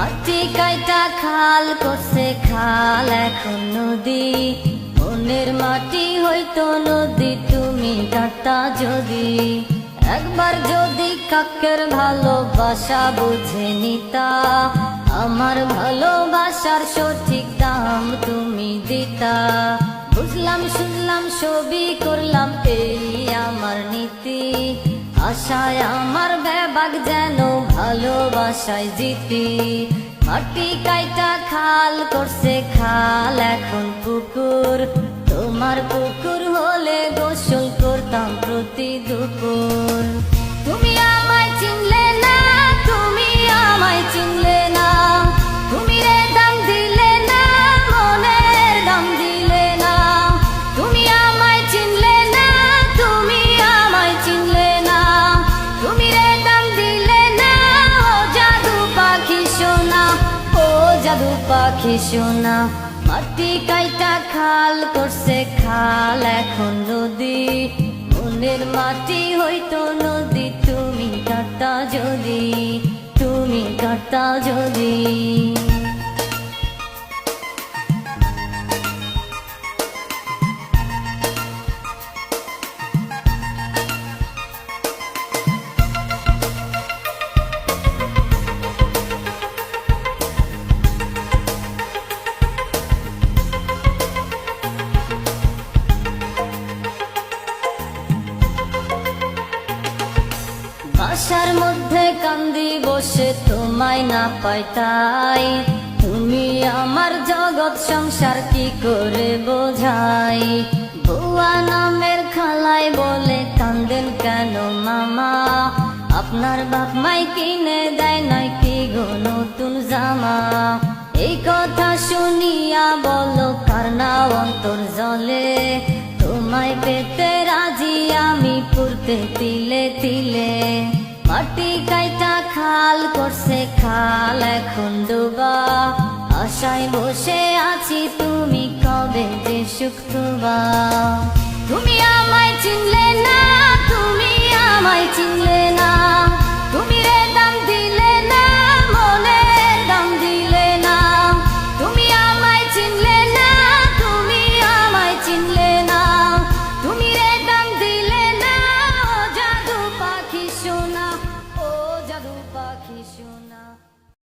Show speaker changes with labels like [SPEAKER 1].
[SPEAKER 1] মাটি কাইটা খাল করছে খাল এখন নদী, মনের মাটি হইতো নদী তুমি কাটতা যদি। একবার যদি কাকের ভালোবাসা বুঝে নিতা, আমার ভালোবাসার সঠিক দাম তুমি দিতা। বুঝলাম শুনলাম সবই করলাম এই আমার নীতি, আশায় আমার বেবাক যেন ভালোবাসায় জিতি। মাটি কাইটা খাল করছে খাল এখন পুকুর, তোমার পুকুর হলে গোসল করতাম প্রতি দুপুর। তুমি আমায় চিনলে না, তুমি আমায় চিনলে না, তুমি রে দাম দিলে না, মনের দাম দিলে না। তুমি আমায় চিনলে না, তুমি আমায় চিনলে না, তুমি রে দাম দিলে না। ও জাদু পাখি সোনা, ও জাদু পাখি সোনা। মাটি কাইটা খাল করছে খাল এখন নদী, মনের মাটি হইতো নদী তুমি কাটতা যদি, তুমি কাটতা যদি। বাসার মধ্যে কান্দি বসে তোমায় না পাইতাই, তুমি আমার জগৎ সংসার কি করে বোঝাই। বুয়া নামের খালাই বলে কান্দেন কেন মামা, আপনার বাপ মাই কিনে দেয় নাই কি গো নতুন জামা। এই কথা শুনিয়া বলো কার না অন্তর জলে, তোমায় পেতে রাজি আমি পুরতে তিলে তিলে। মাটি কাইটা খাল করছে খাল এখন ডুবা, আশায় বসে আছি তুমি কবে যে সুখ তুবা। তুমি আমায় চিনলে না, তুমি আমায় চিনলে না,